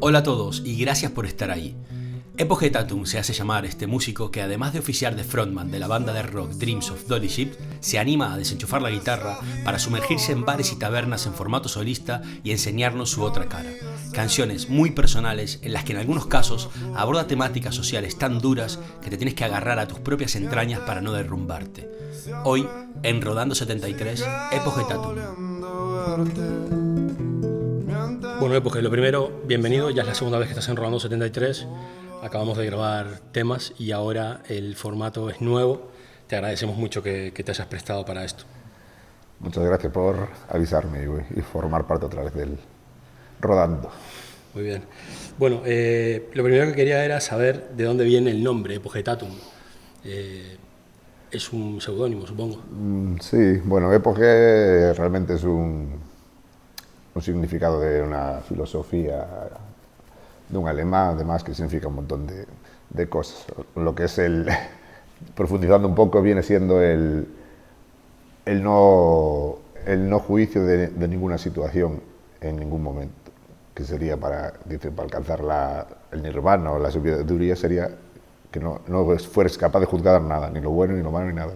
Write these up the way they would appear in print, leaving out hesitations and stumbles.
Hola a todos y gracias por estar ahí. Epoche Tatum se hace llamar este músico que, además de oficiar de frontman de la banda de rock Dreams of Dolly Ship, se anima a desenchufar la guitarra para sumergirse en bares y tabernas en formato solista y enseñarnos su otra cara. Canciones muy personales en las que en algunos casos aborda temáticas sociales tan duras que te tienes que agarrar a tus propias entrañas para no derrumbarte. Hoy, en Rodando 73, Epoche Tatum. Bueno, Epoche, lo primero, bienvenido, ya es la segunda vez que estás en Rodando 73, acabamos de grabar temas y ahora el formato es nuevo, te agradecemos mucho que te hayas prestado para esto. Muchas gracias por avisarme y formar parte otra vez del Rodando. Muy bien. Bueno, lo primero que quería era saber de dónde viene el nombre, Epoche Tatum. Es un seudónimo, supongo. Sí, bueno, Epoche realmente es un significado de una filosofía de un alemán, además, que significa un montón de cosas. Lo que es profundizando un poco, viene siendo el no juicio de ninguna situación en ningún momento, que sería para alcanzar el nirvana o la sabiduría, sería que no fueres capaz de juzgar nada, ni lo bueno ni lo malo ni nada,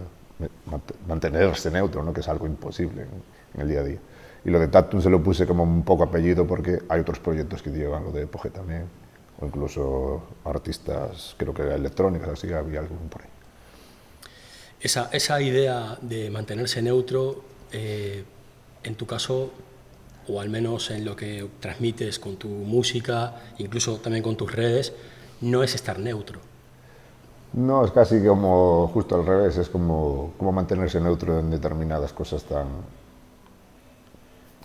mantenerse neutro, ¿no? Que es algo imposible en el día a día. Y lo de Tatum se lo puse como un poco apellido porque hay otros proyectos que llevan lo de Epoche también, o incluso artistas, creo que electrónicos, así había algo por ahí. Esa idea de mantenerse neutro, en tu caso, o al menos en lo que transmites con tu música, incluso también con tus redes, no es estar neutro. No, es casi como justo al revés, es como mantenerse neutro en determinadas cosas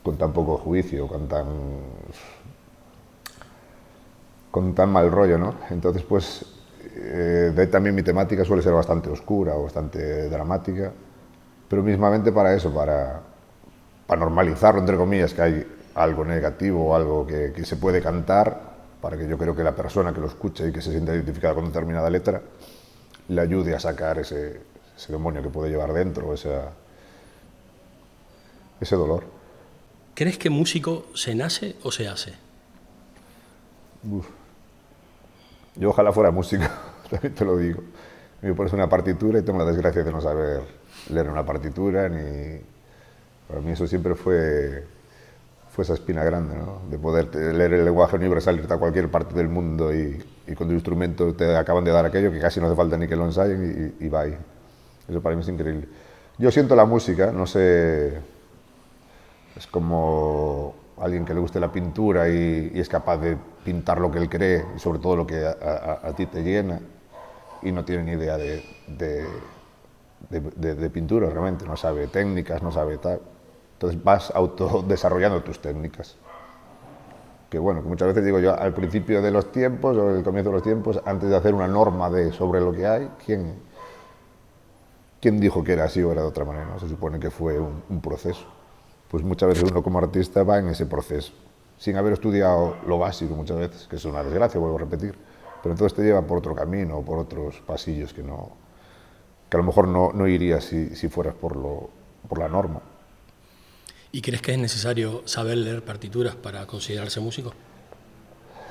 con tan poco juicio, con tan mal rollo, ¿no? Entonces, pues, de ahí también mi temática suele ser bastante oscura o bastante dramática, pero mismamente para eso, para normalizarlo, entre comillas, que hay algo negativo o algo que se puede cantar, para que yo creo que la persona que lo escuche y que se sienta identificada con determinada letra, le ayude a sacar ese demonio que puede llevar dentro, ese dolor. ¿Crees que músico se nace o se hace? Yo ojalá fuera músico, también te lo digo. Me pones una partitura y tengo la desgracia de no saber leer una partitura, Para mí eso siempre fue esa espina grande, ¿no? De poder leer el lenguaje universal, irte a cualquier parte del mundo y con tu instrumento te acaban de dar aquello que casi no hace falta ni que lo ensayen y va ahí. Eso para mí es increíble. Yo siento la música, no sé, es como alguien que le guste la pintura y es capaz de pintar lo que él cree y sobre todo lo que a ti te llena y no tiene ni idea de pintura realmente, no sabe técnicas, no sabe tal. Entonces vas autodesarrollando tus técnicas. Que bueno, que muchas veces digo yo, al principio de los tiempos o al comienzo de los tiempos, antes de hacer una norma sobre lo que hay, ¿quién dijo que era así o era de otra manera? ¿No? Se supone que fue un proceso. Pues muchas veces uno como artista va en ese proceso, sin haber estudiado lo básico muchas veces, que es una desgracia, vuelvo a repetir, pero entonces te lleva por otro camino, por otros pasillos que a lo mejor no irías si fueras por la norma. ¿Y crees que es necesario saber leer partituras para considerarse músico?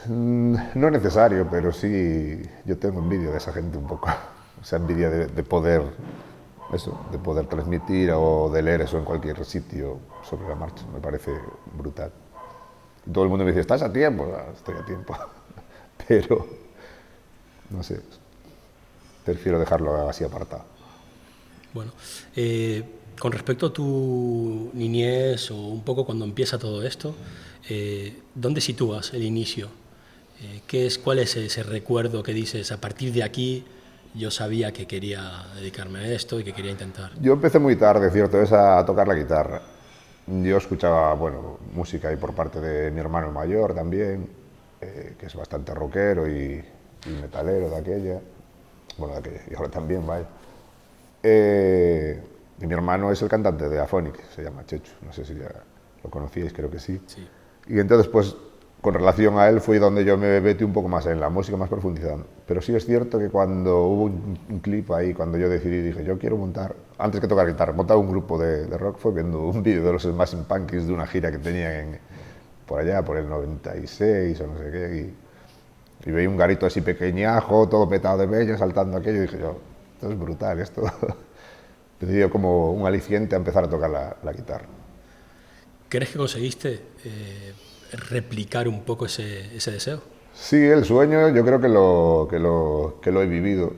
No es necesario, pero sí, yo tengo envidia de esa gente un poco, esa envidia de poder transmitir o de leer eso en cualquier sitio sobre la marcha, me parece brutal. Y todo el mundo me dice, ¿estás a tiempo? Estoy a tiempo, pero no sé, prefiero dejarlo así apartado. Bueno, con respecto a tu niñez o un poco cuando empieza todo esto, ¿dónde sitúas el inicio? ¿Cuál es ese recuerdo que dices, a partir de aquí yo sabía que quería dedicarme a esto y que quería intentar? Yo empecé muy tarde, cierto, a tocar la guitarra. Yo escuchaba, bueno, música ahí por parte de mi hermano mayor también, que es bastante rockero y metalero de aquella. Bueno, de aquella, y ahora también, vaya. Y mi hermano es el cantante de Aphonic, se llama Chechu, no sé si ya lo conocíais, creo que sí. Sí. Y entonces, pues, con relación a él fue donde yo me metí un poco más en la música, más profundizando. Pero sí es cierto que cuando hubo un clip ahí, cuando yo decidí, dije, yo quiero montar, antes que tocar guitarra, montar un grupo de rock, fue viendo un vídeo de los Smashing Pumpkins de una gira que tenían por allá, por el 96 o no sé qué, y veía un garito así pequeñajo, todo petado de peña, saltando aquello, y dije yo, esto es brutal, esto. Me dio como un aliciente a empezar a tocar la guitarra. ¿Crees que conseguiste replicar un poco ese deseo? Sí, el sueño yo creo que lo he vivido,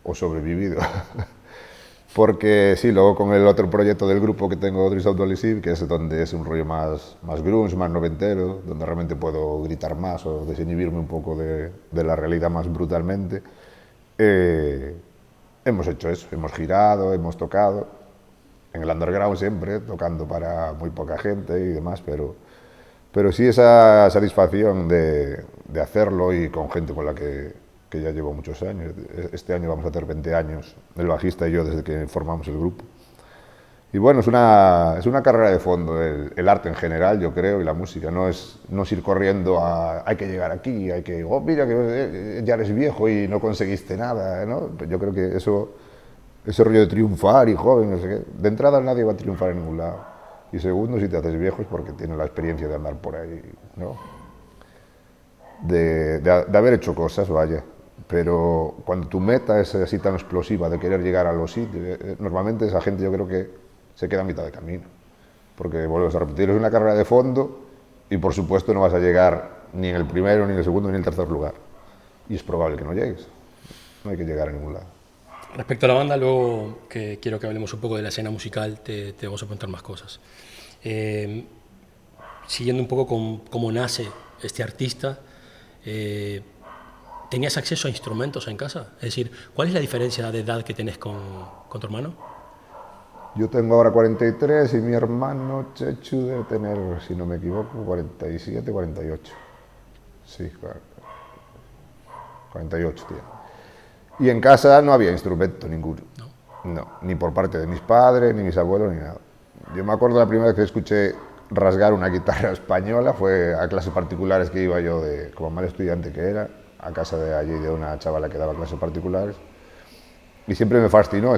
o sobrevivido. Porque sí, luego con el otro proyecto del grupo que tengo, Dreams of Dolly Ship, que es donde es un rollo más grunge, más noventero, donde realmente puedo gritar más o desinhibirme un poco de la realidad más brutalmente, hemos hecho eso, hemos girado, hemos tocado, en el underground siempre, tocando para muy poca gente y demás, pero sí esa satisfacción de hacerlo y con gente con la que ya llevo muchos años. Este año vamos a hacer 20 años, el bajista y yo, desde que formamos el grupo. Y bueno, es una carrera de fondo, el arte en general, yo creo, y la música. No es ir corriendo a hay que llegar aquí, hay que, oh, mira, que ya eres viejo y no conseguiste nada, ¿no? Yo creo que ese rollo de triunfar y joven, no sé qué, de entrada nadie va a triunfar en ningún lado. Y segundo, si te haces viejo es porque tienes la experiencia de andar por ahí, ¿no? De haber hecho cosas, vaya. Pero cuando tu meta es así tan explosiva de querer llegar a los sitios, normalmente esa gente yo creo que se queda a mitad de camino. Porque vuelves a repetir, es una carrera de fondo y por supuesto no vas a llegar ni en el primero, ni en el segundo, ni en el tercer lugar. Y es probable que no llegues. No hay que llegar a ningún lado. Respecto a la banda, luego que quiero que hablemos un poco de la escena musical, te vamos a preguntar más cosas. Siguiendo un poco con cómo nace este artista, ¿tenías acceso a instrumentos en casa? Es decir, ¿cuál es la diferencia de edad que tenés con tu hermano? Yo tengo ahora 43 y mi hermano Chechu debe tener, si no me equivoco, 47, 48. Sí, 48 tiene. Y en casa no había instrumento ninguno. No, ni por parte de mis padres, ni mis abuelos, ni nada. Yo me acuerdo la primera vez que escuché rasgar una guitarra española, fue a clases particulares que iba yo, como mal estudiante que era, a casa de allí de una chavala que daba clases particulares. Y siempre me fascinó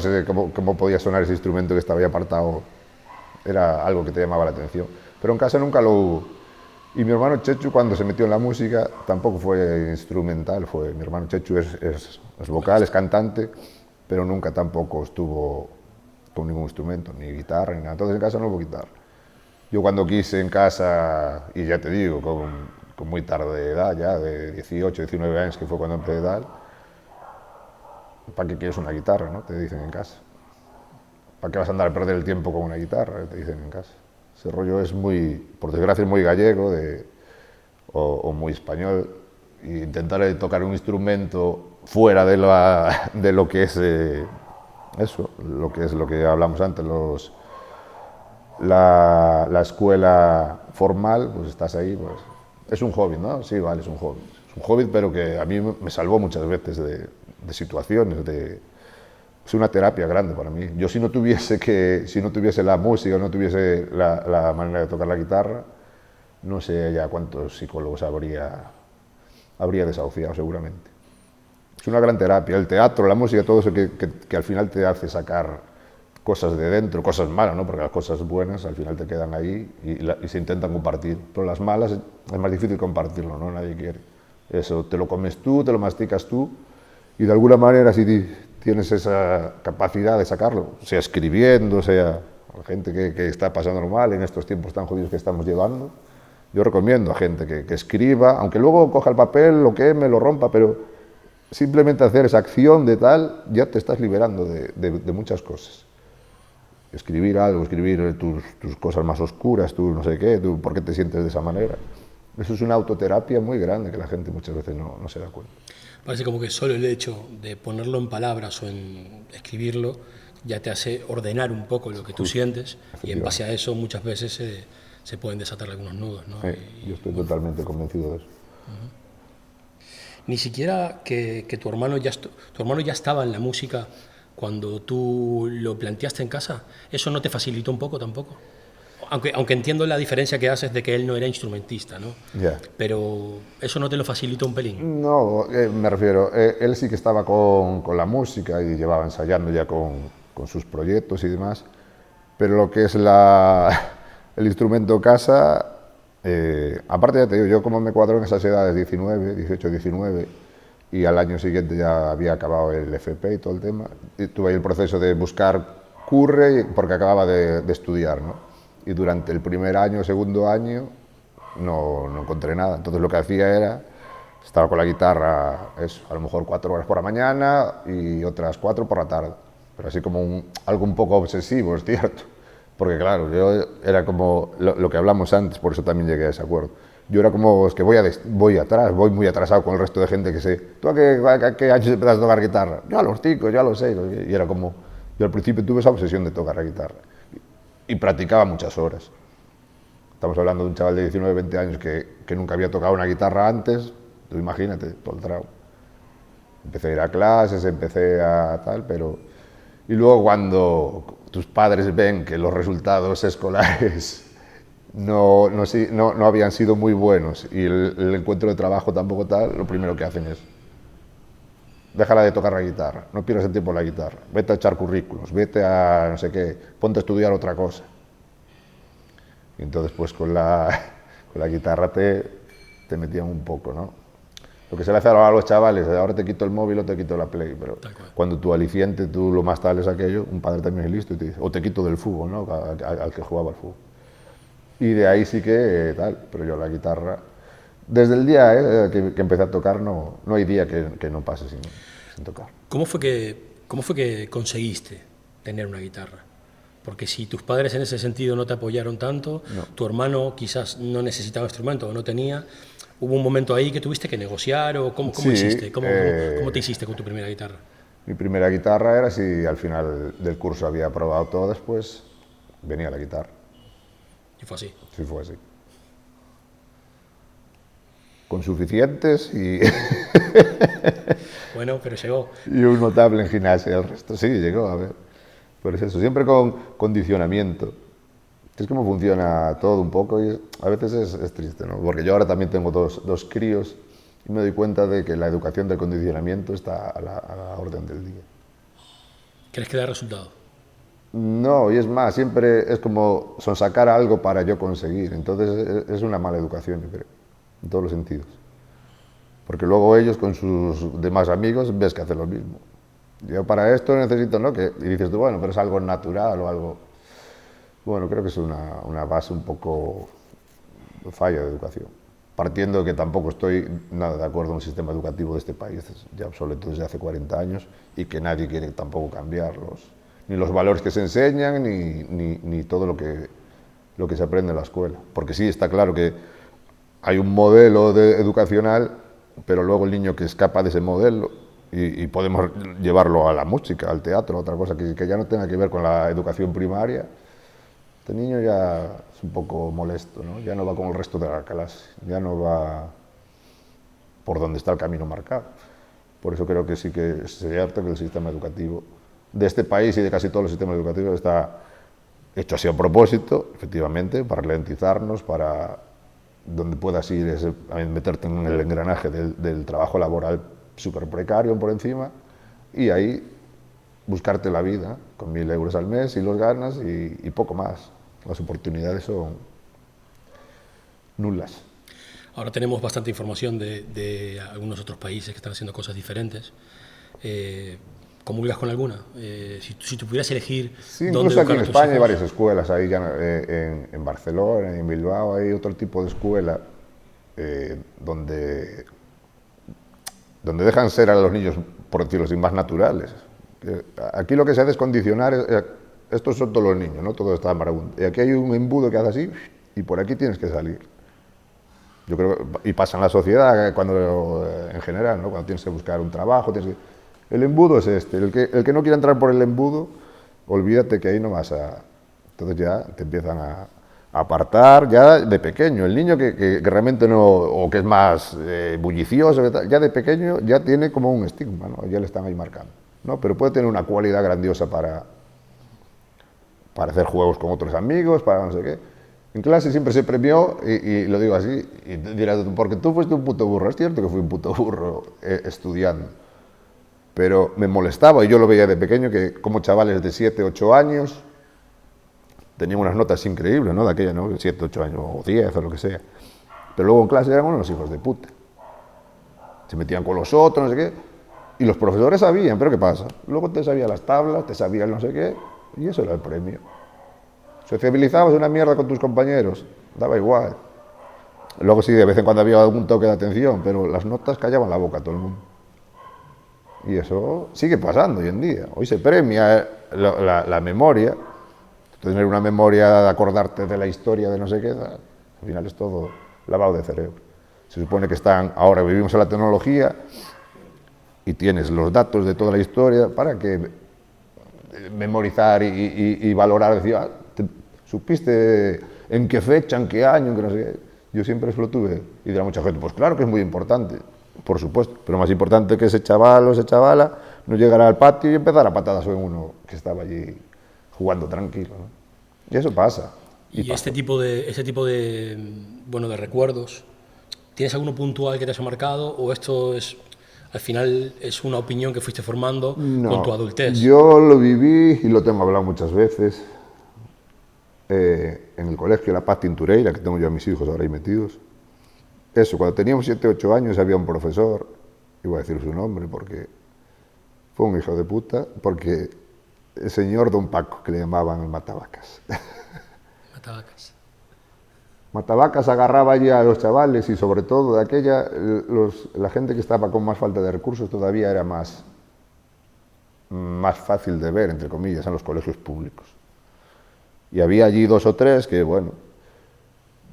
cómo podía sonar ese instrumento que estaba ahí apartado. Era algo que te llamaba la atención. Pero en casa nunca lo hubo. Y mi hermano Chechu, cuando se metió en la música, tampoco fue instrumental. Mi hermano Chechu es vocal, es cantante, pero nunca tampoco estuvo con ningún instrumento, ni guitarra, ni nada. Entonces en casa no hubo guitarra. Yo cuando quise en casa, y ya te digo, con muy tarde de edad, ya de 18, 19 años, que fue cuando empecé a dar, ¿para qué quieres una guitarra, no? Te dicen en casa. ¿Para qué vas a andar a perder el tiempo con una guitarra? Te dicen en casa. Ese rollo es muy, por desgracia, es muy gallego o muy español. Y intentar tocar un instrumento fuera de lo que es eso, lo que hablamos antes, la escuela formal, pues estás ahí, pues es un hobby, ¿no? Sí, vale, es un hobby. Es un hobby, pero que a mí me salvó muchas veces de situaciones, es una terapia grande para mí. Yo si no tuviese la música, no tuviese la manera de tocar la guitarra, no sé ya cuántos psicólogos habría desahuciado seguramente. Es una gran terapia, el teatro, la música, todo eso que al final te hace sacar cosas de dentro, cosas malas, ¿no? Porque las cosas buenas al final te quedan ahí y se intentan compartir, pero las malas es más difícil compartirlo, ¿no? Nadie quiere. Eso te lo comes tú, te lo masticas tú y de alguna manera si tienes esa capacidad de sacarlo, sea escribiendo, sea la gente que está pasándolo mal en estos tiempos tan jodidos que estamos llevando, yo recomiendo a gente que escriba, aunque luego coja el papel, lo queme, lo rompa, pero simplemente hacer esa acción de tal, ya te estás liberando de muchas cosas. Escribir algo, escribir tus cosas más oscuras, tú no sé qué, tú por qué te sientes de esa manera. Eso es una autoterapia muy grande que la gente muchas veces no se da cuenta. Parece como que solo el hecho de ponerlo en palabras o en escribirlo ya te hace ordenar un poco lo que tú sientes y en base a eso muchas veces se pueden desatar algunos nudos, ¿no? Yo estoy totalmente convencido de eso. Ni siquiera que tu hermano ya estaba en la música cuando tú lo planteaste en casa, ¿eso no te facilitó un poco tampoco? Aunque entiendo la diferencia que haces de que él no era instrumentista, ¿no? Yeah. Pero ¿eso no te lo facilitó un pelín? No, me refiero, él sí que estaba con la música y llevaba ensayando ya con sus proyectos y demás, pero lo que es el instrumento casa, Aparte ya te digo, yo como me cuadro en esas edades, 19, 18, 19, y al año siguiente ya había acabado el FP y todo el tema, y tuve ahí el proceso de buscar curre porque acababa de estudiar, ¿no? Y durante el primer año, segundo año, no encontré nada. Entonces lo que hacía era, estaba con la guitarra, a lo mejor 4 horas por la mañana y otras 4 por la tarde. Pero así como algo un poco obsesivo, es cierto. Porque claro, yo era como lo que hablamos antes, por eso también llegué a ese acuerdo. Yo era como, es que voy atrás, voy muy atrasado con el resto de gente que sé. ¿Tú a qué años empezaste a tocar guitarra? Yo a los 5, yo a los 6. Y era como, yo al principio tuve esa obsesión de tocar la guitarra. Y practicaba muchas horas. Estamos hablando de un chaval de 19, 20 años que nunca había tocado una guitarra antes. Tú imagínate, todo el trago. Empecé a ir a clases, empecé a tal, pero... Y luego cuando tus padres ven que los resultados escolares no habían sido muy buenos y el encuentro de trabajo tampoco tal, lo primero que hacen es déjala de tocar la guitarra, no pierdas el tiempo en la guitarra, vete a echar currículos, vete a no sé qué, ponte a estudiar otra cosa. Y entonces pues con la guitarra te metían un poco, ¿no? Lo que se le hace a los chavales, ahora te quito el móvil o te quito la Play, pero cuando tu aliciente, tú lo más tal es aquello, un padre también es listo y te dice, o te quito del fútbol, ¿no? Al que jugaba al fútbol. Y de ahí sí que tal, pero yo la guitarra, desde el día que empecé a tocar, no hay día que no pase sin tocar. ¿Cómo fue que conseguiste tener una guitarra? Porque si tus padres en ese sentido no te apoyaron tanto, tu hermano quizás no necesitaba instrumento o no tenía, ¿hubo un momento ahí que tuviste que negociar o cómo hiciste? ¿Cómo te hiciste con tu primera guitarra? Mi primera guitarra era si al final del curso había probado todo, después venía la guitarra. ¿Y fue así? Sí, fue así. Con suficientes y... Bueno, pero llegó. Y un notable en gimnasia, el resto sí, llegó, a ver. Pero es eso, siempre con condicionamiento. Es como funciona todo un poco y a veces es triste, ¿no? Porque yo ahora también tengo dos críos y me doy cuenta de que la educación del condicionamiento está a la orden del día. ¿Crees que da resultado? No, y es más, siempre es como sonsacar algo para yo conseguir. Entonces es una mala educación, yo creo, en todos los sentidos. Porque luego ellos con sus demás amigos ves que hacen lo mismo. Yo para esto necesito, ¿no? Y dices tú, bueno, pero es algo natural o algo... Bueno, creo que es una base un poco falla de educación. Partiendo de que tampoco estoy nada de acuerdo en un sistema educativo de este país, ya obsoleto desde hace 40 años, y que nadie quiere tampoco cambiarlos. Ni los valores que se enseñan, ni todo lo que se aprende en la escuela. Porque sí, está claro que hay un modelo educacional, pero luego el niño que escapa de ese modelo, y podemos llevarlo a la música, al teatro, a otra cosa que ya no tenga que ver con la educación primaria, este niño ya es un poco molesto, ¿no? Ya no va con el resto de la clase, ya no va por donde está el camino marcado. Por eso creo que sí que es cierto que el sistema educativo de este país y de casi todos los sistemas educativos está hecho así a propósito, efectivamente, para ralentizarnos, para donde puedas ir meterte en el engranaje del trabajo laboral súper precario por encima y ahí buscarte la vida con 1.000 euros al mes y los ganas y poco más. Las oportunidades son nulas. Ahora tenemos bastante información de algunos otros países que están haciendo cosas diferentes. ¿Comulgas con alguna? Si tú pudieras elegir... Sí, incluso aquí en España hay varias escuelas, ahí ya en Barcelona, en Bilbao, hay otro tipo de escuela donde dejan ser a los niños, por decirlo así, más naturales. Aquí lo que se hace es condicionar, estos son todos los niños, ¿no? Todo está marabunto. Y aquí hay un embudo que hace así, y por aquí tienes que salir. Yo creo, y pasa en la sociedad en general, ¿no? Cuando tienes que buscar un trabajo, el embudo es este. El que no quiera entrar por el embudo, olvídate que ahí no vas a... Entonces ya te empiezan a apartar ya de pequeño. El niño que realmente no, o que es más bullicioso, ya de pequeño ya tiene como un estigma, ¿no? Ya le están ahí marcando, ¿no? Pero puede tener una cualidad grandiosa para hacer juegos con otros amigos, para no sé qué. En clase siempre se premió, y lo digo así, y dirás, porque tú fuiste un puto burro. Es cierto que fui un puto burro estudiando, pero me molestaba, y yo lo veía de pequeño, que como chavales de 7, 8 años tenían unas notas increíbles, ¿no? De aquella, ¿no? 7, 8 años, o 10, o lo que sea. Pero luego en clase eran unos hijos de puta. Se metían con los otros, no sé qué. Y los profesores sabían, pero ¿qué pasa? Luego te sabían las tablas, te sabían no sé qué, y eso era el premio. Sociabilizabas una mierda con tus compañeros, daba igual. Luego sí, de vez en cuando había algún toque de atención, pero las notas callaban la boca a todo el mundo. Y eso sigue pasando hoy en día. Hoy se premia la memoria. Tener una memoria de acordarte de la historia de no sé qué, al final es todo lavado de cerebro. Se supone que ahora vivimos en la tecnología y tienes los datos de toda la historia para que memorizar y valorar, decir, ¿supiste en qué fecha, en qué año, en qué no sé qué? Yo siempre eso lo tuve y dirá mucha gente, pues claro que es muy importante, por supuesto, pero más importante que ese chaval o esa chavala no llegara al patio y empezara a patadas en uno que estaba allí jugando tranquilo, ¿no? Y eso pasa. Y este tipo de bueno, de recuerdos, ¿tienes alguno puntual que te haya marcado o esto es, al final, es una opinión que fuiste formando con tu adultez? Yo lo viví y lo tengo hablado muchas veces en el colegio La Paz Tintureira, que tengo yo a mis hijos ahora ahí metidos. Eso, cuando teníamos 7, 8 años había un profesor, iba a decir su nombre porque fue un hijo de puta, porque el señor Don Paco, que le llamaban el Matavacas. Matavacas. Matavacas agarraba allí a los chavales y sobre todo de aquella, la gente que estaba con más falta de recursos todavía era más fácil de ver, entre comillas, en los colegios públicos. Y había allí 2 o 3 que, bueno,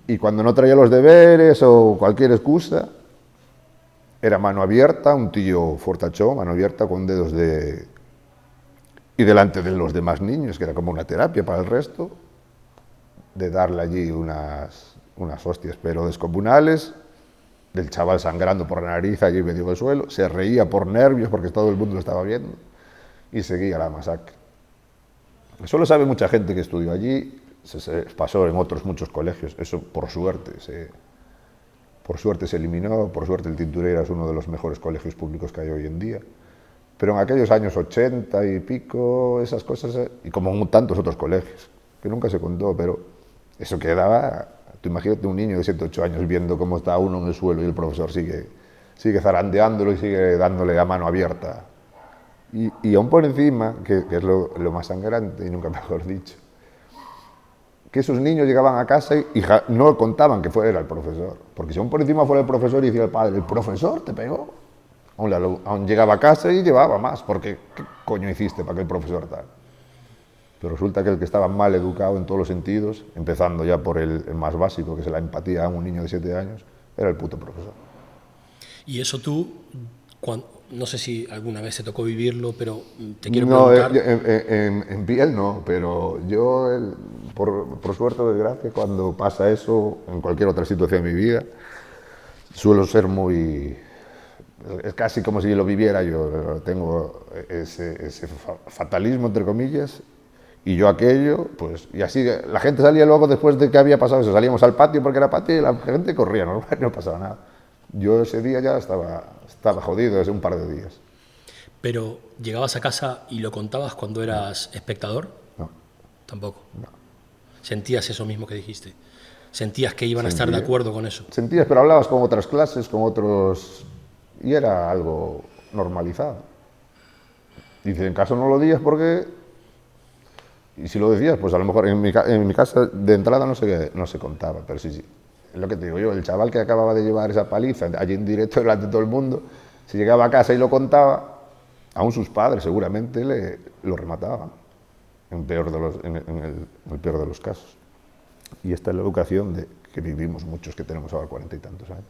y cuando no traía los deberes o cualquier excusa, era mano abierta, un tío fortachón, mano abierta con dedos de... y delante de los demás niños, que era como una terapia para el resto, de darle allí unas hostias, pero descomunales, del chaval sangrando por la nariz allí medio del suelo, se reía por nervios porque todo el mundo lo estaba viendo y seguía la masacre. Eso lo sabe mucha gente que estudió allí, se pasó en otros muchos colegios, eso por suerte se eliminó, por suerte el Tintureira es uno de los mejores colegios públicos que hay hoy en día. Pero en aquellos años 80 y pico, esas cosas, y como en tantos otros colegios, que nunca se contó, pero eso quedaba. Tú imagínate un niño de 7, 8 años viendo cómo está uno en el suelo y el profesor sigue zarandeándolo y sigue dándole a mano abierta. Y aún por encima, que es lo más sangrante, y nunca mejor dicho, que esos niños llegaban a casa y no contaban que era el profesor. Porque si aún por encima fuera el profesor y decía el padre, el profesor te pegó. Aún llegaba a casa y llevaba más, porque ¿qué coño hiciste para que el profesor tal? Pero resulta que el que estaba mal educado en todos los sentidos, empezando ya por el más básico, que es la empatía a un niño de 7 años, era el puto profesor. Y eso tú, no sé si alguna vez te tocó vivirlo, pero te quiero preguntar... En piel no, pero yo, por suerte o desgracia, cuando pasa eso, en cualquier otra situación de mi vida, suelo ser muy... Es casi como si lo viviera yo, tengo ese fatalismo, entre comillas, y yo aquello, pues, y así, la gente salía luego después de que había pasado eso, salíamos al patio porque era patio y la gente corría, no pasaba nada. Yo ese día ya estaba jodido, desde un par de días. ¿Pero llegabas a casa y lo contabas cuando eras espectador? No. ¿Tampoco? No. ¿Sentías eso mismo que dijiste? ¿Sentías que iban a estar de acuerdo con eso? Sentías, pero hablabas con otras clases, con otros... y era algo normalizado. Dice, en caso no lo digas porque... y si lo decías, pues a lo mejor en mi casa de entrada no se contaba, pero sí. Es lo que te digo yo, el chaval que acababa de llevar esa paliza allí en directo delante de todo el mundo, si llegaba a casa y lo contaba, aún sus padres seguramente lo remataban, en el peor de los casos. Y esta es la educación que vivimos muchos que tenemos ahora 40 y tantos años.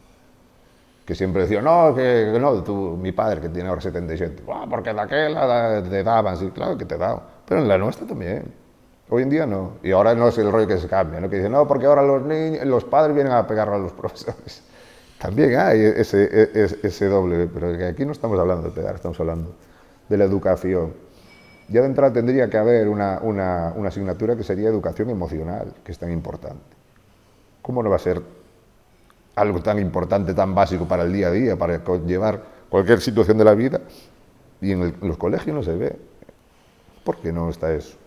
Que siempre decían, no, que no, mi padre que tiene ahora 77, porque de aquella te daban, sí, claro que te daban, pero en la nuestra también. Hoy en día no, y ahora no es el rollo que se cambia, ¿no? Que dicen, no, porque ahora los padres vienen a pegar a los profesores. También hay ese doble, pero que aquí no estamos hablando de pegar, estamos hablando de la educación. Ya de entrada tendría que haber una asignatura que sería educación emocional, que es tan importante. ¿Cómo no va a ser algo tan importante, tan básico para el día a día, para llevar cualquier situación de la vida? Y en los colegios no se ve. ¿Por qué no está eso?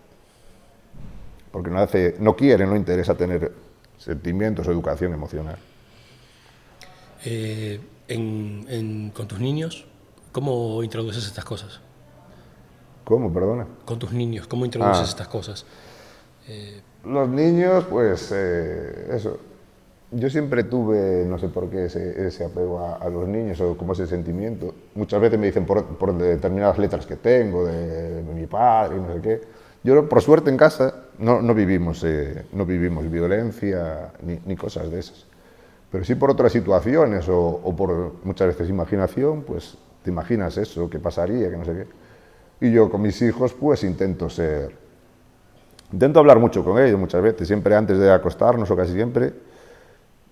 porque no quiere, no interesa tener sentimientos o educación emocional. Con tus niños, ¿cómo introduces estas cosas? ¿Cómo, perdona? Con tus niños, ¿cómo introduces estas cosas? Los niños, pues eso. Yo siempre tuve, no sé por qué, ese apego a los niños o como ese sentimiento. Muchas veces me dicen por determinadas letras que tengo, de mi padre y no sé qué. Yo, por suerte, en casa no vivimos violencia ni cosas de esas. Pero sí por otras situaciones o por muchas veces imaginación, pues te imaginas eso, qué pasaría, que no sé qué. Y yo con mis hijos, pues intento hablar mucho con ellos muchas veces, siempre antes de acostarnos o casi siempre.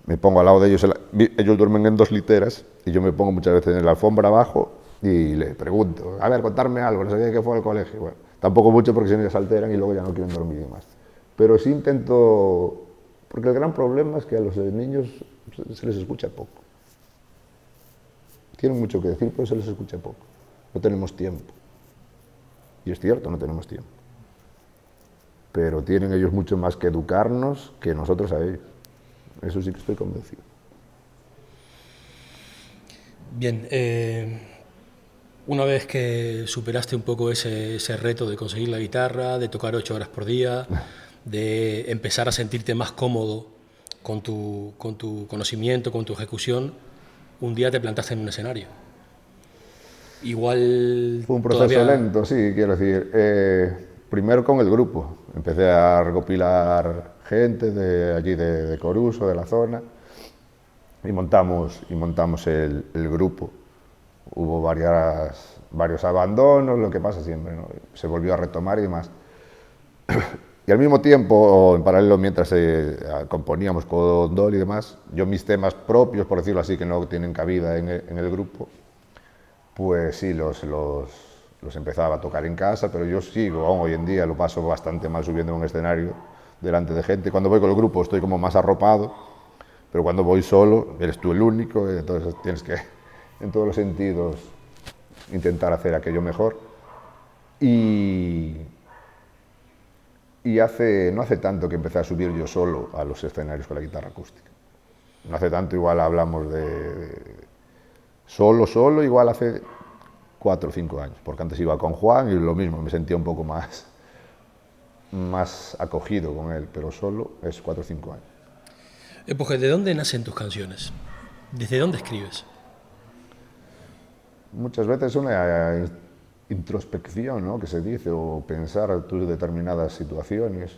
Me pongo al lado de ellos, ellos duermen en 2 literas y yo me pongo muchas veces en la alfombra abajo y le pregunto, a ver, contarme algo, no sé qué fue al colegio. Bueno, tampoco mucho porque si no se alteran y luego ya no quieren dormir y más. Pero sí intento, porque el gran problema es que a los niños se les escucha poco. Tienen mucho que decir, pero se les escucha poco. No tenemos tiempo. Y es cierto, no tenemos tiempo. Pero tienen ellos mucho más que educarnos que nosotros a ellos. Eso sí que estoy convencido. Bien, una vez que superaste un poco ese reto de conseguir la guitarra, de tocar 8 horas por día, de empezar a sentirte más cómodo con tu conocimiento, con tu ejecución, un día te plantaste en un escenario. Igual fue un proceso lento, sí, quiero decir. Primero con el grupo. Empecé a recopilar gente de allí de Coruso, de la zona, y montamos el grupo. Hubo varios abandonos, lo que pasa siempre, ¿no? Se volvió a retomar y demás. Y al mismo tiempo, en paralelo, mientras componíamos con Dol y demás, yo mis temas propios, por decirlo así, que no tienen cabida en el grupo, pues sí, los empezaba a tocar en casa, pero yo sigo, aún hoy en día lo paso bastante mal subiendo a un escenario delante de gente. Cuando voy con el grupo estoy como más arropado, pero cuando voy solo eres tú el único, entonces tienes que, en todos los sentidos, intentar hacer aquello mejor. Y no hace tanto que empecé a subir yo solo a los escenarios con la guitarra acústica. No hace tanto, igual hablamos de solo, igual hace 4 o 5 años, porque antes iba con Juan y lo mismo, me sentía un poco más acogido con él, pero solo es 4 o 5 años. Porque ¿de dónde nacen tus canciones? ¿Desde dónde escribes? Muchas veces una introspección, ¿no?, que se dice, o pensar tus determinadas situaciones.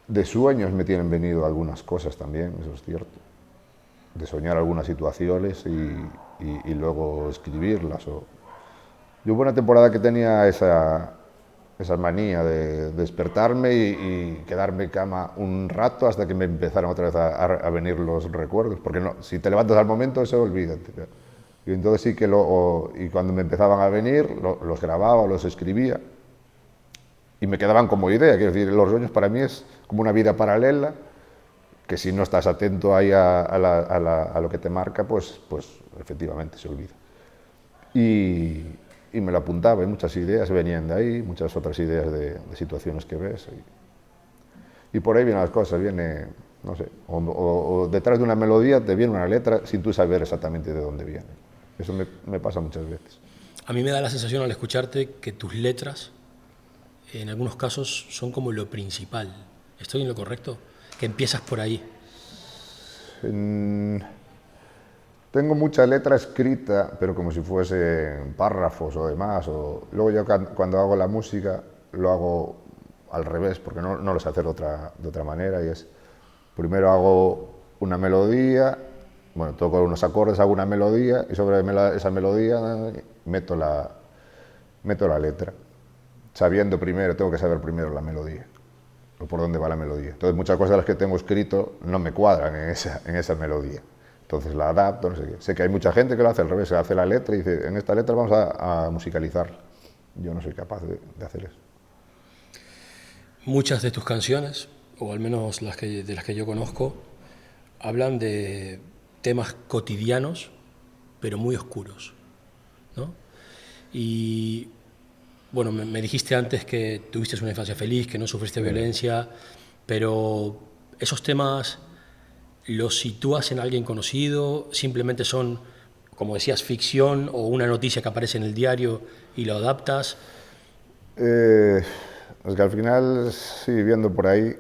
De sueños me tienen venido algunas cosas también, eso es cierto. De soñar algunas situaciones y luego escribirlas. Yo hubo una temporada que tenía esa manía de despertarme y quedarme en cama un rato hasta que me empezaron otra vez a venir los recuerdos, porque no, si te levantas al momento se olvida. Y entonces sí que y cuando me empezaban a venir los grababa, los escribía y me quedaban como idea. Quiero decir, los sueños para mí es como una vida paralela, que si no estás atento ahí a lo que te marca, pues efectivamente se olvida. Y me lo apuntaba, y muchas ideas venían de ahí, muchas otras ideas de situaciones que ves. Y por ahí vienen las cosas, viene, no sé, o detrás de una melodía te viene una letra sin tú saber exactamente de dónde viene. Eso me pasa muchas veces. A mí me da la sensación al escucharte que tus letras, en algunos casos, son como lo principal. ¿Estoy en lo correcto? Que empiezas por ahí. Tengo mucha letra escrita, pero como si fuesen párrafos o demás. Luego yo cuando hago la música lo hago al revés, porque no lo sé hacer de otra manera. Y es, primero hago una melodía, bueno, toco unos acordes, hago una melodía y sobre esa melodía meto la letra. Tengo que saber primero la melodía, o por dónde va la melodía. Entonces muchas cosas de las que tengo escrito no me cuadran en esa melodía. Entonces la adapto, no sé qué. Sé que hay mucha gente que lo hace al revés, hace la letra y dice, en esta letra vamos a musicalizarla. Yo no soy capaz de hacer eso. Muchas de tus canciones, o al menos de las que yo conozco, hablan de temas cotidianos, pero muy oscuros, ¿no? Y bueno, me dijiste antes que tuviste una infancia feliz, que no sufriste violencia, pero esos temas los sitúas en alguien conocido, simplemente son, como decías, ficción o una noticia que aparece en el diario y lo adaptas. Es que al final, sí, viendo por ahí,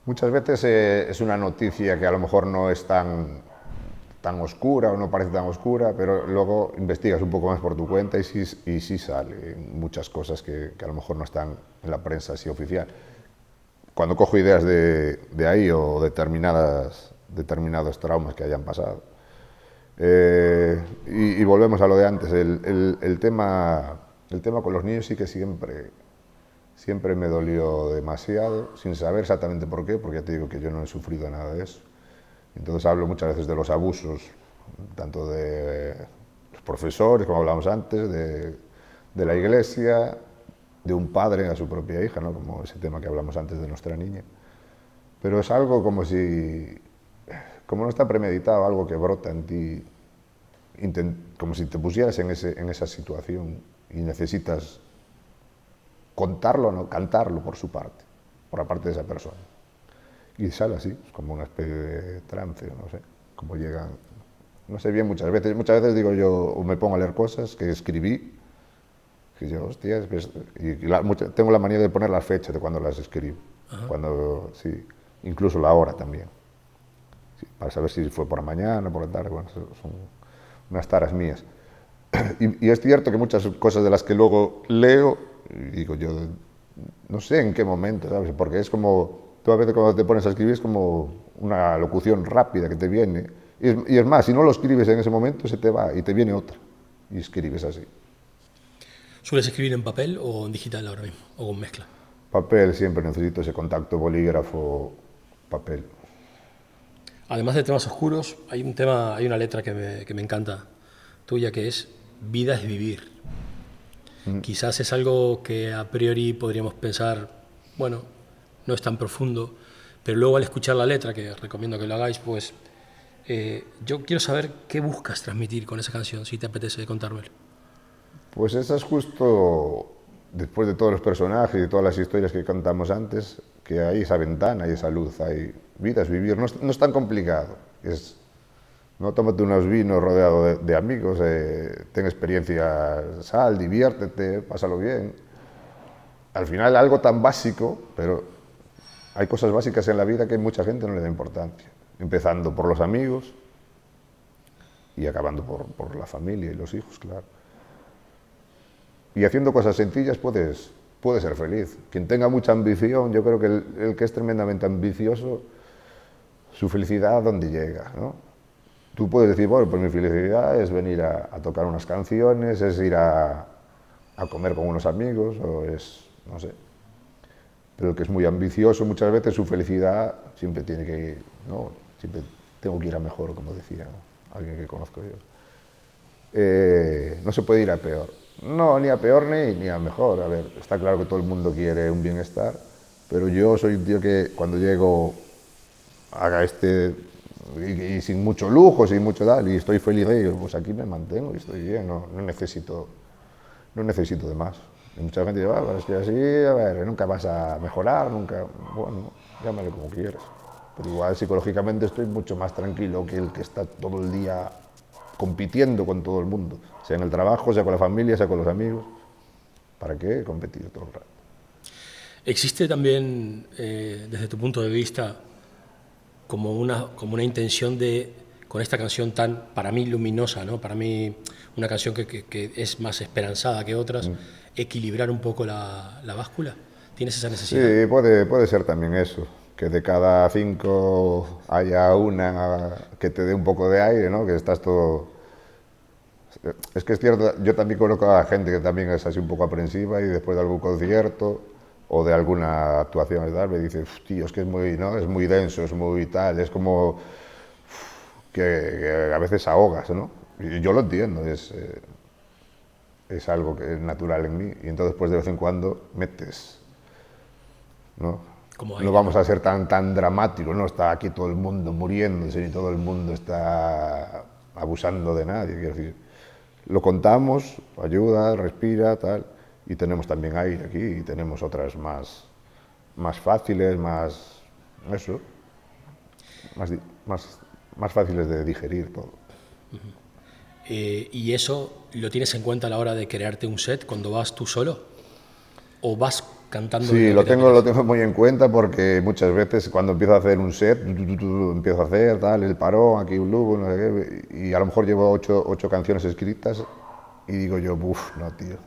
muchas veces es una noticia que a lo mejor no es tan oscura o no parece tan oscura, pero luego investigas un poco más por tu cuenta y sí sale muchas cosas que a lo mejor no están en la prensa así oficial. Cuando cojo ideas de ahí o determinados traumas que hayan pasado. Y volvemos a lo de antes, el tema con los niños sí que siempre me dolió demasiado, sin saber exactamente por qué, porque ya te digo que yo no he sufrido nada de eso. Entonces hablo muchas veces de los abusos, tanto de los profesores, como hablábamos antes, de la iglesia, de un padre a su propia hija, ¿no? Como ese tema que hablamos antes de nuestra niña. Pero es algo como no está premeditado, algo que brota en ti, como si te pusieras en esa situación y necesitas contarlo, ¿no? Cantarlo por su parte, por la parte de esa persona. Y sale así, como una especie de trance, no sé, como llegan, no sé bien muchas veces digo yo, o me pongo a leer cosas que escribí, que yo, hostia, tengo la manía de poner las fechas de cuando las escribo, sí, incluso la hora también, sí, para saber si fue por la mañana, por la tarde, bueno, son unas taras mías. Y es cierto que muchas cosas de las que luego leo, digo yo, no sé en qué momento, ¿sabes? Porque es como, tú a veces cuando te pones a escribir es como una locución rápida que te viene. Y es más, si no lo escribes en ese momento, se te va y te viene otra. Y escribes así. ¿Sueles escribir en papel o en digital ahora mismo? ¿O con mezcla? Papel, siempre necesito ese contacto, bolígrafo, papel. Además de temas oscuros, hay una letra que me encanta tuya, que es Vida es vivir. Quizás es algo que a priori podríamos pensar, bueno, no es tan profundo, pero luego al escuchar la letra, que recomiendo que lo hagáis, pues yo quiero saber qué buscas transmitir con esa canción, si te apetece contármelo. Pues esa es justo después de todos los personajes y todas las historias que contamos antes, que hay esa ventana, hay esa luz, hay vida, es vivir. No es tan complicado. No, tómate unos vinos rodeado de amigos, ten experiencia, sal, diviértete, pásalo bien. Al final algo tan básico, pero hay cosas básicas en la vida que mucha gente no le da importancia. Empezando por los amigos y acabando por la familia y los hijos, claro. Y haciendo cosas sencillas puedes ser feliz. Quien tenga mucha ambición, yo creo que el que es tremendamente ambicioso, su felicidad, ¿dónde llega, ¿no? Tú puedes decir, bueno, pues mi felicidad es venir a tocar unas canciones, es ir a comer con unos amigos, o es, no sé. Pero el que es muy ambicioso, muchas veces su felicidad siempre tiene que ir, ¿no? Siempre tengo que ir a mejor, como decía alguien que conozco yo. No se puede ir a peor. No, ni a peor ni a mejor. A ver, está claro que todo el mundo quiere un bienestar, pero yo soy un tío que cuando llego haga y sin mucho lujo, sin mucho tal, y estoy feliz de ello, pues aquí me mantengo y estoy bien, no necesito de más. Y mucha gente dice, pero es que así, a ver, nunca vas a mejorar, nunca, bueno, llámale como quieras. Pero igual psicológicamente estoy mucho más tranquilo que el que está todo el día compitiendo con todo el mundo, sea en el trabajo, sea con la familia, sea con los amigos. ¿Para qué competir todo el rato? ¿Existe también, desde tu punto de vista, como una intención de, con esta canción tan, para mí, luminosa, ¿no? Para mí, una canción que es más esperanzada que otras, equilibrar un poco la báscula? ¿Tienes esa necesidad? Sí, puede ser también eso, que de cada 5 haya una que te dé un poco de aire, ¿no? Que estás todo... Es que es cierto, yo también conozco a gente que también es así un poco aprensiva y después de algún concierto o de alguna actuación me dice, tío, es que es muy, ¿no? Es muy denso, es muy tal, es como que a veces ahogas, ¿no? Y yo lo entiendo, es algo que es natural en mí y entonces pues de vez en cuando metes, ¿no? No vamos a ser tan dramáticos, no está aquí todo el mundo muriéndose ni todo el mundo está abusando de nadie, quiero decir. lo contamos, ayuda, respira, tal, y tenemos también aire aquí, y tenemos otras más fáciles, eso, más fáciles de digerir todo. ¿Y eso lo tienes en cuenta a la hora de crearte un set cuando vas tú solo? ¿O vas cantando? Sí, lo tengo muy en cuenta porque muchas veces cuando empiezo a hacer un set, empiezo a hacer tal, el parón, aquí un loop, no sé qué, y a lo mejor llevo 8 canciones escritas y digo yo, uff, no, tío.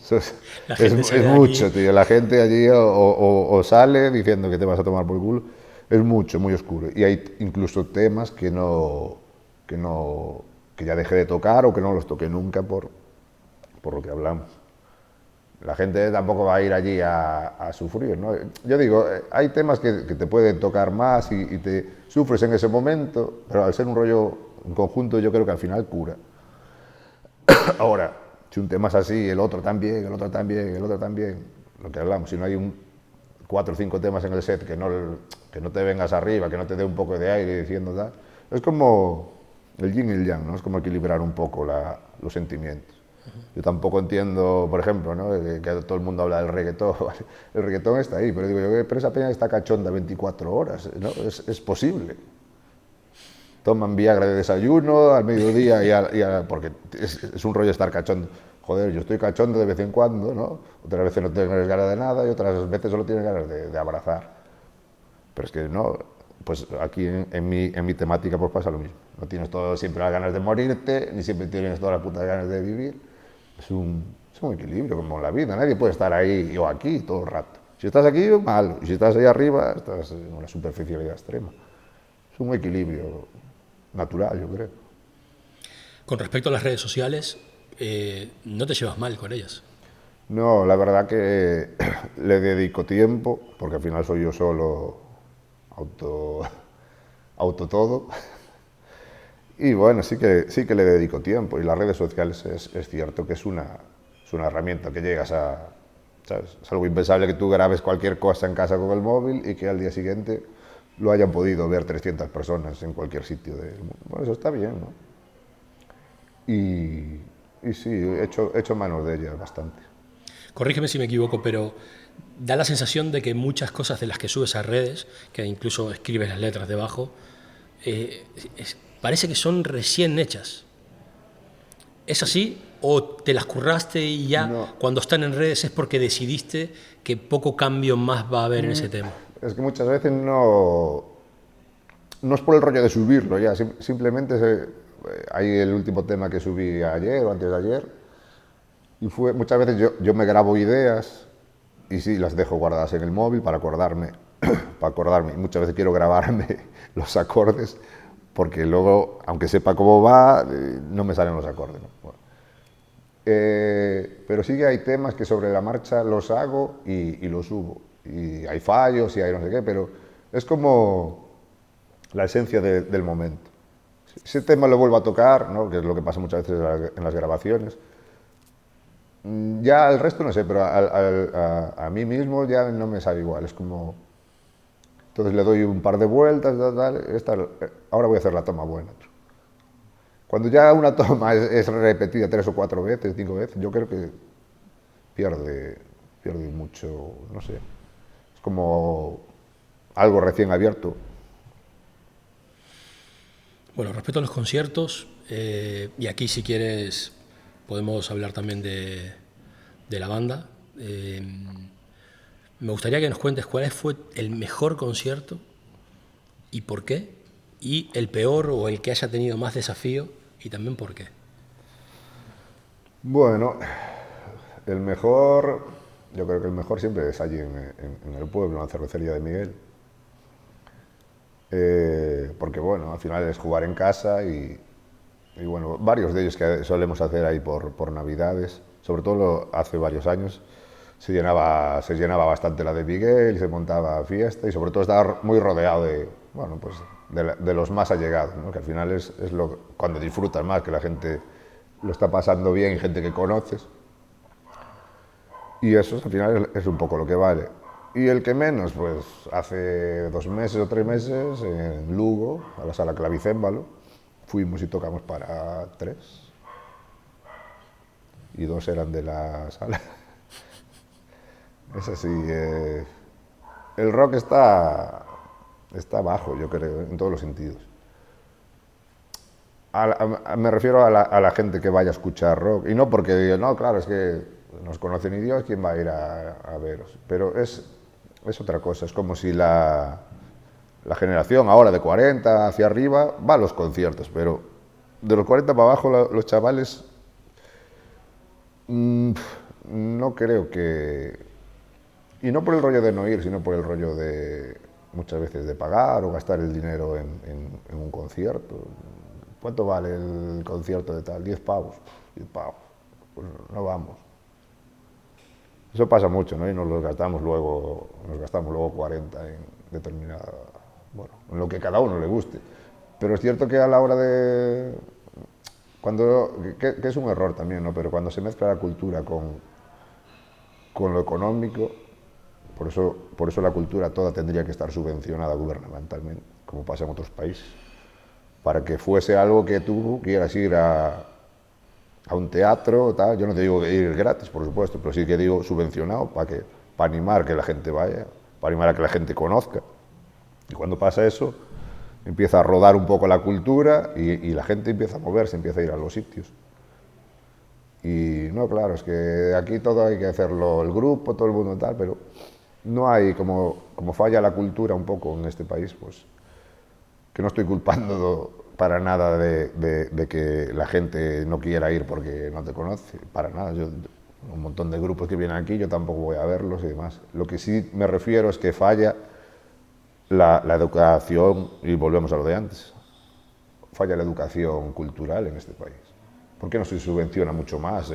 Eso es mucho, tío. La gente allí o sale diciendo que te vas a tomar por el culo. Es mucho, muy oscuro. Y hay incluso temas que ya dejé de tocar o que no los toqué nunca por lo que hablamos. La gente tampoco va a ir allí a sufrir, ¿no? Yo digo, hay temas que te pueden tocar más y te sufres en ese momento, pero al ser un rollo en conjunto yo creo que al final cura. Ahora, si un tema es así, el otro también, el otro también, el otro también, lo que hablamos, si no hay 4 o 5 temas en el set que no te vengas arriba, que no te dé un poco de aire diciendo tal, es como el yin y el yang, ¿no? Es como equilibrar un poco los sentimientos. Yo tampoco entiendo, por ejemplo, ¿no? que todo el mundo habla del reggaetón. El reggaetón está ahí, pero digo yo, pero esa peña está cachonda 24 horas, ¿no? Es posible. Toman Viagra de desayuno, al mediodía, porque es un rollo estar cachondo. Joder, yo estoy cachondo de vez en cuando, ¿no? Otras veces no tienes ganas de nada y otras veces solo tienes ganas de abrazar. Pero es que no, pues aquí en mi temática pues pasa lo mismo. No tienes siempre las ganas de morirte, ni siempre tienes todas las putas ganas de vivir. Es un equilibrio, como en la vida. Nadie puede estar ahí o aquí todo el rato. Si estás aquí, mal. Y si estás ahí arriba, estás en una superficialidad extrema. Es un equilibrio natural, yo creo. Con respecto a las redes sociales, no te llevas mal con ellas. No, la verdad que le dedico tiempo, porque al final soy yo solo, auto todo. Y bueno, sí que le dedico tiempo. Y las redes sociales es cierto que es una herramienta que llegas a... ¿sabes? Es algo impensable que tú grabes cualquier cosa en casa con el móvil y que al día siguiente lo hayan podido ver 300 personas en cualquier sitio del mundo. Bueno, eso está bien, ¿no? Y sí, he hecho manos de ellas bastante. Corrígeme si me equivoco, pero da la sensación de que muchas cosas de las que subes a redes, que incluso escribes las letras debajo, parece que son recién hechas. ¿Es así? ¿O te las curraste y ya cuando están en redes es porque decidiste que poco cambio más va a haber en ese tema? Es que muchas veces no es por el rollo de subirlo ya, simplemente hay el último tema que subí ayer o antes de ayer y muchas veces yo me grabo ideas y sí las dejo guardadas en el móvil para acordarme, y muchas veces quiero grabarme los acordes porque luego, aunque sepa cómo va, no me salen los acordes, ¿no? Bueno. Pero sí que hay temas que sobre la marcha los hago y los subo. Y hay fallos y hay no sé qué, pero es como la esencia del momento. Si ese tema lo vuelvo a tocar, ¿no? Que es lo que pasa muchas veces en las grabaciones, ya el resto no sé, pero a mí mismo ya no me sabe igual, es como... Entonces le doy un par de vueltas, ahora voy a hacer la toma buena. Cuando ya una toma es repetida 3 o 4 veces, 5 veces, yo creo que pierde mucho, no sé. Es como algo recién abierto. Bueno, respecto a los conciertos, y aquí si quieres podemos hablar también de la banda. Me gustaría que nos cuentes cuál fue el mejor concierto y por qué, y el peor o el que haya tenido más desafío y también por qué. Bueno, el mejor, yo creo que el mejor siempre es allí en el pueblo, en la cervecería de Miguel. Porque bueno, al final es jugar en casa y bueno, varios de ellos que solemos hacer ahí por Navidades, sobre todo hace varios años, se llenaba bastante la de Miguel y se montaba fiesta y sobre todo estaba muy rodeado de los más allegados, ¿no? Que al final es cuando disfrutas más, que la gente lo está pasando bien y gente que conoces. Y eso al final es un poco lo que vale. Y el que menos, pues hace 2 meses o 3 meses en Lugo, a la sala Clavicémbalo, fuimos y tocamos para 3 y 2 eran de la sala. Es así. El rock está bajo, yo creo, en todos los sentidos. Me refiero a la gente que vaya a escuchar rock, y no porque digan, no, claro, es que nos conoce ni Dios, ¿quién va a ir a veros? Pero es otra cosa, es como si la generación ahora de 40 hacia arriba va a los conciertos, pero de los 40 para abajo los chavales no creo que... Y no por el rollo de no ir, sino por el rollo de muchas veces de pagar o gastar el dinero en un concierto. ¿Cuánto vale el concierto de tal? 10 pavos. 10 pavos. Pues no vamos. Eso pasa mucho, ¿no? Y nos gastamos luego 40 en determinada... Bueno, en lo que cada uno le guste. Pero es cierto que a la hora de... que es un error también, ¿no? Pero cuando se mezcla la cultura con lo económico, por eso la cultura toda tendría que estar subvencionada gubernamentalmente, como pasa en otros países, para que fuese algo que tú quieras ir a un teatro, tal. Yo no te digo ir gratis, por supuesto, pero sí que digo subvencionado para animar que la gente vaya, para animar a que la gente conozca. Y cuando pasa eso, empieza a rodar un poco la cultura y la gente empieza a moverse, empieza a ir a los sitios. Y no, claro, es que aquí todo hay que hacerlo el grupo, todo el mundo tal, pero no hay, como falla la cultura un poco en este país, pues que no estoy culpando para nada de que la gente no quiera ir porque no te conoce, para nada. Un montón de grupos que vienen aquí, yo tampoco voy a verlos y demás. Lo que sí me refiero es que falla la educación, y volvemos a lo de antes, falla la educación cultural en este país. ¿Por qué no se subvenciona mucho más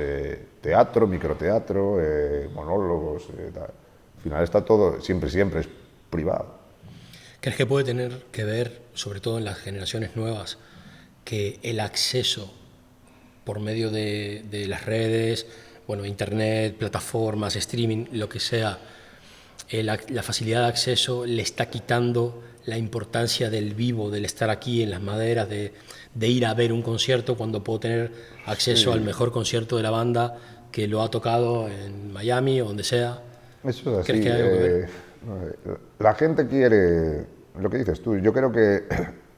teatro, microteatro, monólogos, tal? Al final está todo, siempre es privado. ¿Crees que puede tener que ver, sobre todo en las generaciones nuevas, que el acceso por medio de las redes, bueno, internet, plataformas, streaming, lo que sea, la facilidad de acceso le está quitando la importancia del vivo, del estar aquí en las maderas, de ir a ver un concierto cuando puedo tener acceso al mejor concierto de la banda que lo ha tocado en Miami o donde sea? Eso es así. ¿Crees que hay algo que ver? La gente quiere, lo que dices tú, yo creo que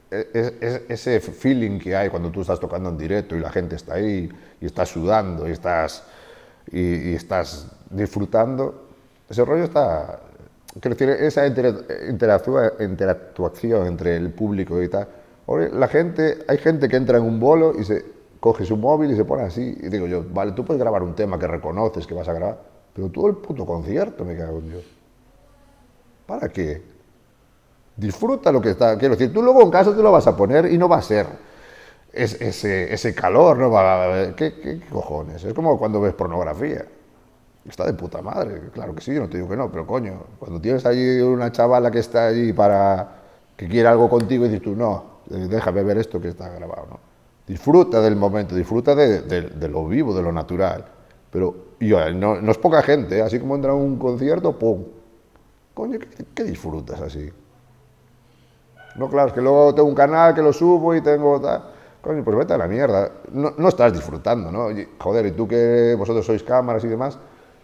ese feeling que hay cuando tú estás tocando en directo y la gente está ahí y estás sudando y estás disfrutando, ese rollo está... Quiero decir, esa interactuación entre el público y tal. Hay gente que entra en un bolo y se coge su móvil y se pone así. Y digo yo, vale, tú puedes grabar un tema que reconoces que vas a grabar, pero todo el puto concierto me cago en Dios. ¿Para qué? Disfruta lo que está... Quiero decir, tú luego en casa te lo vas a poner y no va a ser ese calor, no va a... ¿Qué cojones? Es como cuando ves pornografía. Está de puta madre, claro que sí, yo no te digo que no, pero coño, cuando tienes allí una chavala que está allí que quiere algo contigo y dices tú, no, déjame ver esto que está grabado, ¿no? Disfruta del momento, disfruta de lo vivo, de lo natural. Pero no es poca gente, ¿eh? Así como entra a un concierto, ¡pum! Coño, ¿qué disfrutas así? No, claro, es que luego tengo un canal que lo subo y tengo... Coño, pues vete a la mierda. No estás disfrutando, ¿no? Joder, y tú que vosotros sois cámaras y demás...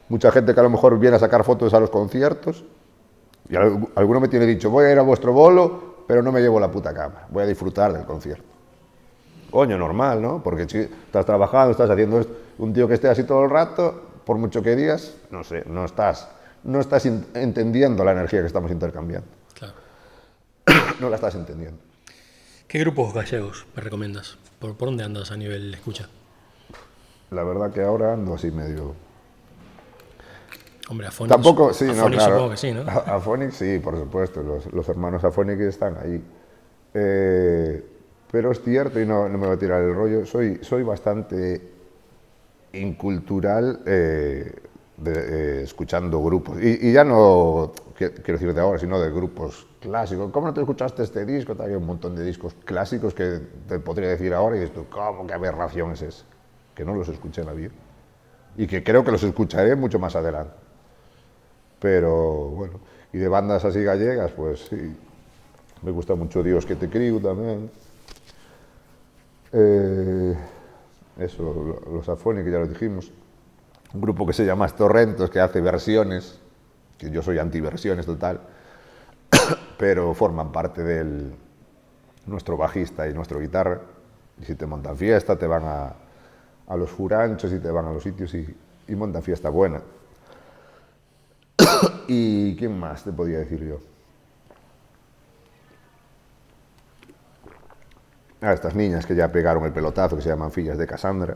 Mucha gente que a lo mejor viene a sacar fotos a los conciertos y alguno me tiene dicho, voy a ir a vuestro bolo, pero no me llevo la puta cámara, voy a disfrutar del concierto. Coño, normal, ¿no? Porque si estás trabajando, estás haciendo esto, un tío que esté así todo el rato, por mucho que digas, no sé, no estás entendiendo la energía que estamos intercambiando. Claro. No la estás entendiendo. ¿Qué grupos gallegos me recomiendas? ¿Por dónde andas a nivel escucha? La verdad que ahora ando así medio... Hombre, Afonic, Tampoco, sí, Afonic no, claro. Supongo que sí, ¿no? Afonic sí, por supuesto, los hermanos Afonic están ahí. Pero es cierto, y no me voy a tirar el rollo, soy bastante incultural escuchando grupos. Y ya no, quiero decir de ahora, sino de grupos clásicos. ¿Cómo no te escuchaste este disco? Hay un montón de discos clásicos que te podría decir ahora y dices tú, ¿cómo qué aberración es esa? Que no los escuché en la vida. Y que creo que los escucharé mucho más adelante. Pero bueno, y de bandas así gallegas, pues sí, me gusta mucho Dios que te criu también. Eso, los Afonic, que ya lo dijimos. un grupo que se llama Torrentos, que hace versiones, que yo soy antiversiones total, pero forman parte del nuestro bajista y nuestro guitarra, y si te montan fiesta, te van a los furanchos y te van a los sitios y montan fiesta buena. ¿Y quién más te podía decir yo? Estas niñas que ya pegaron el pelotazo, que se llaman Fillas de Cassandra,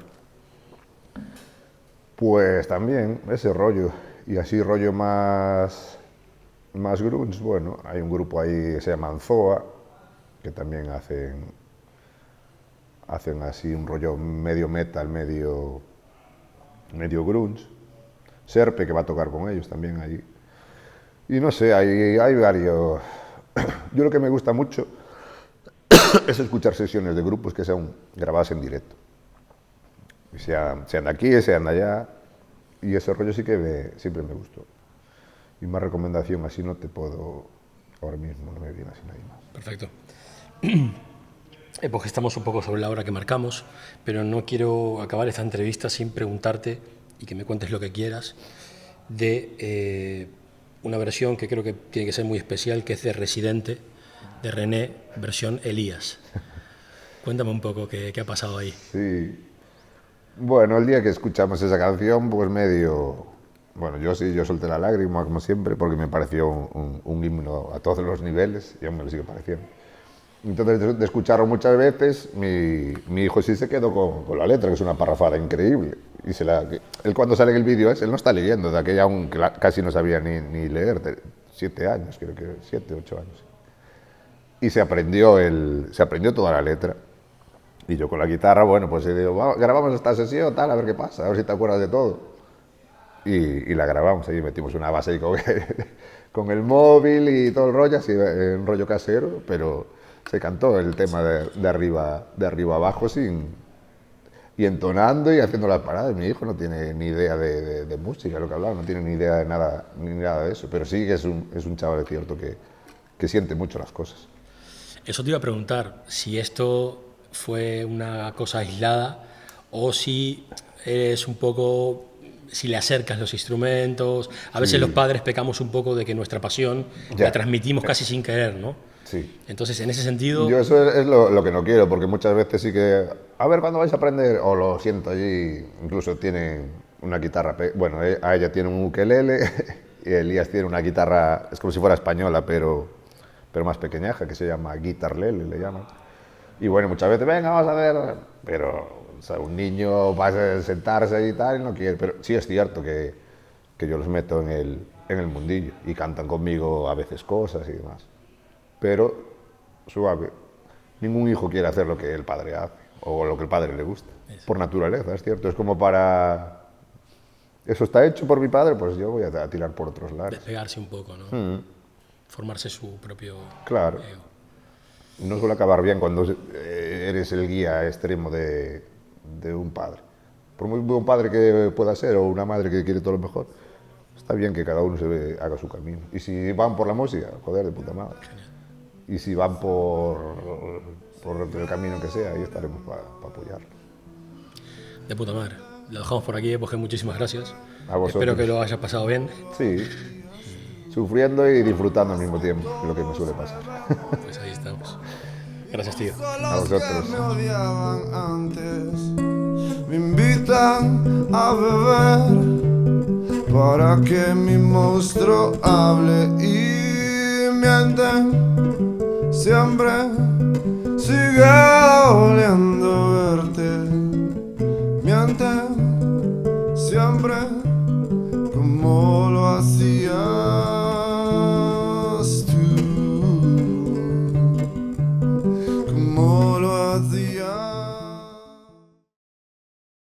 pues también ese rollo, y así rollo más grunge, bueno, hay un grupo ahí que se llama Anzoa, que también hacen así un rollo medio metal, medio grunge. Serpe, que va a tocar con ellos también allí. Y no sé, hay varios. Yo lo que me gusta mucho es escuchar sesiones de grupos que sean grabadas en directo. Sean de aquí, sean de allá. Y ese rollo sí que siempre me gustó. Y más recomendación así no te puedo, ahora mismo no me viene así nadie más. Perfecto. Pues estamos un poco sobre la hora que marcamos, pero no quiero acabar esta entrevista sin preguntarte, y que me cuentes lo que quieras, de una versión que creo que tiene que ser muy especial, que es de Residente, de René, versión Elías. Cuéntame un poco qué ha pasado ahí. Sí. Bueno, el día que escuchamos esa canción, pues medio... Bueno, yo solté la lágrima, como siempre, porque me pareció un himno a todos los niveles, y aún me lo sigue pareciendo. Entonces, de escucharlo muchas veces, mi hijo sí se quedó con la letra, que es una parrafada increíble. Y él cuando sale en el vídeo, él no está leyendo, de aquella aún casi no sabía ni leer, 7 años, creo que 7, 8 años. Y se aprendió toda la letra. Y yo con la guitarra, bueno, pues digo, grabamos esta sesión, tal, a ver qué pasa, a ver si te acuerdas de todo. Y la grabamos, ahí metimos una base ahí con el móvil y todo el rollo, así, un rollo casero, pero se cantó el tema de arriba abajo y entonando y haciendo las paradas. Mi hijo no tiene ni idea de música, lo que hablaba, no tiene ni idea de nada, ni nada de eso, pero sí que es un chaval cierto que siente mucho las cosas. Eso te iba a preguntar, si esto fue una cosa aislada o si eres un poco... si le acercas los instrumentos. A veces los padres pecamos un poco de que nuestra pasión la transmitimos casi sin querer, ¿no? Sí. Entonces, en ese sentido... Yo eso es lo que no quiero, porque muchas veces sí que... A ver, ¿cuándo vais a aprender? O lo siento allí, incluso tienen una guitarra... Bueno, a ella tiene un ukelele y Elías tiene una guitarra, es como si fuera española, pero más pequeñaja, que se llama guitarlele, le llaman. Y bueno, muchas veces, venga, vamos a ver... Pero... O sea, un niño va a sentarse y tal y no quiere, pero sí es cierto que yo los meto en el mundillo y cantan conmigo a veces cosas y demás. Pero suave, ningún hijo quiere hacer lo que el padre hace o lo que el padre le gusta, por naturaleza, es cierto. Es como para... Eso está hecho por mi padre, pues yo voy a tirar por otros lados. Despegarse un poco, ¿no? Formarse su propio claro. ego. No suele acabar bien cuando eres el guía extremo de un padre. Por muy buen padre que pueda ser, o una madre que quiere todo lo mejor, está bien que cada uno haga su camino. Y si van por la música, joder, de puta madre. Genial. Y si van por el camino que sea, ahí estaremos para apoyarlo. De puta madre. Lo dejamos por aquí, porque muchísimas gracias. A vosotros. Espero que lo hayas pasado bien. Sí, sufriendo y disfrutando al mismo tiempo, que es lo que me suele pasar. Pues ahí estamos. Gracias, tío. A vosotros. Me odiaban antes, me invitan a beber para que mi monstruo hable y mienten. Siempre sigue doliendo verte. Mienten siempre como lo hacías tú. Como lo hacías.